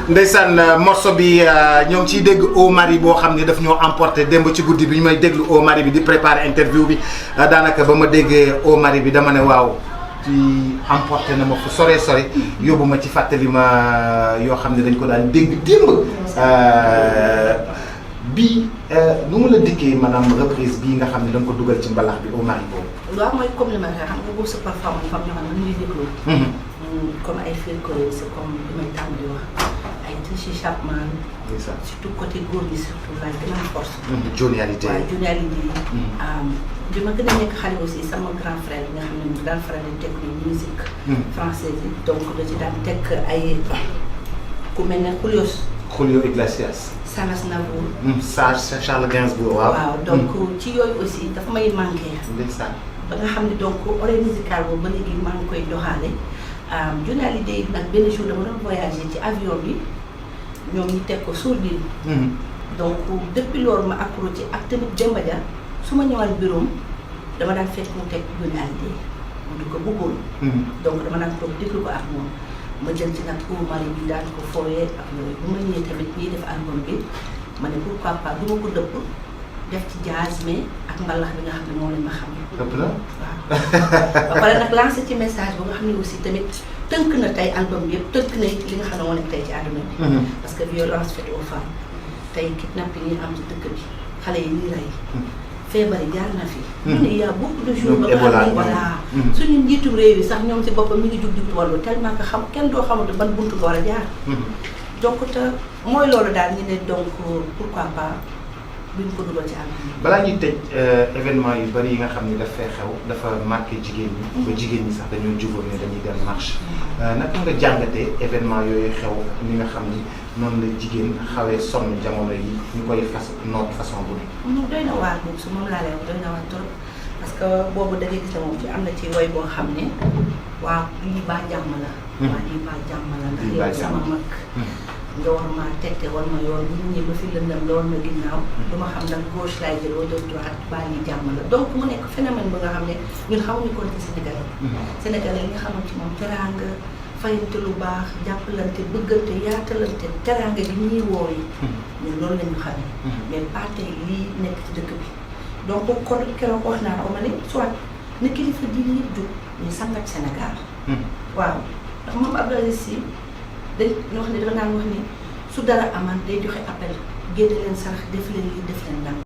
ndeysaan morceau bi ñoo ngi ciy dégg au mari boo xam ne daf ñoo emporté démb ci guddi bi ñu may déglu au mari bi di préparer interview bi daanaka ba ma déggee au mari bi dama ne waaw ci emporté na ma fu sore sore yóbbu ma ci fàttali ma yoo xam ne dañ ko daan dégg démb bii nu mu la dikkee maanaam reprise bii nga xam ne da nga ko dugal ci mbalax bi au mari boobu. waaw mooy comme li ma la xam nga boo sa performance fam ñoo xam ne ñuy déglu. comme ay Phil Collins comme li may tàmm di wax ay Tracy Chapman. surtout côté góor gi surtout laay gën a force. Johnny Hallyday waaw Johnny Hallyday. bi ma gën a nekk xale aussi sama grand frère bi nga xam ne grand frère dañ teg musique française yi donc da ci daan teg ay ku mel ne Julio Iglesias. Charles Navour. Charles Gainsbourg waaw. waaw donc ci yooyu aussi dafa may manqué. ba nga xam ne donc oreille musicale boobu ba léegi maa ngi koy doxaale. Johnny Hallyday nag benn jour dama doon voyager ci avion bi ñoom ñu teg ko sourdine. donc depuis loolu ma accro ci ak tamit Demba Dia su ma ñëwaan bureau dama daan fekk mu teg Johnny Hallyday mu di ko bëggoon. donc dama daan toog déglu ko ak moom ma jël ci nag au mari bi daan ko fooyee ak yooyu bu ma ñëwee tamit ñiy def album bi ma ne pourquoi pas du ma ko dëpp def ci jazz mais ak mbalax bi nga xam ne moom lañ ma xam. dëpp la waaw ba pare nag lancé ci message bu nga xam ne aussi tamit tënk na tey album bi yëpp tënk na li nga xam ne moo nekk tey ci àdduna bi. parce que violence faite aux femmes tey kidnapping yi am ci dëkk bi xale yi ñuy rey. feebar yi jaar na fi. mu ne y a beaucoup de jours ba nga xam ne voilà suñu njiitum réew yi sax ñoom si boppam mi ngi jug di wàllu tellement que xam kenn doo xamante ban buntu nga war a jaar. donc te mooy loolu daal ñu ne donc pourquoi pas buñ ko dugal ci àll bi. balaa ñuy tëj événement yu bari yi nga xam ne daf fee xew dafa marqué jigéen ñi. ba jigéen ñi sax dañoo jugoon ne dañuy dem marche. naka nga jàngatee événement yooyu xew ni nga xam ni noonu la jigéen xawee sonn jamono yi ñu koy noot façon bu ne. doy na waar boobu su moom laa lay wax doy na waar trop parce que boobu da ngay gis ne moom ci am na ci woy boo xam ne waaw lii baa jàmm la. waaw lii baa jàmm la ndax yow sama mag. nga war maa tette war ma yoon bu ñu ba fi lëndam nga war ma ginnaaw duma xam nag gauche laay jël wala droite baa ngi jàmm la donc mu nekk phénomène ba nga xam ne ñun xamuñu ko ci Sénégalais nga xamante ci moom teraanga fayante lu baax jàppalante bëggante yaatalante teraanga gi ñuy woo yi ñun loolu lañu xamee mais pas tey lii nekk ci dëkk bi donc kon keroog wax naa ko ma ne soit na kilifa diine yëpp jóg ñu sangat Sénégal waaw ndax moom Abdou Aziz Sy dañ wax ne dafa naan wax ni su dara amaan day joxe appel génne leen sarax def leen lii def leen nang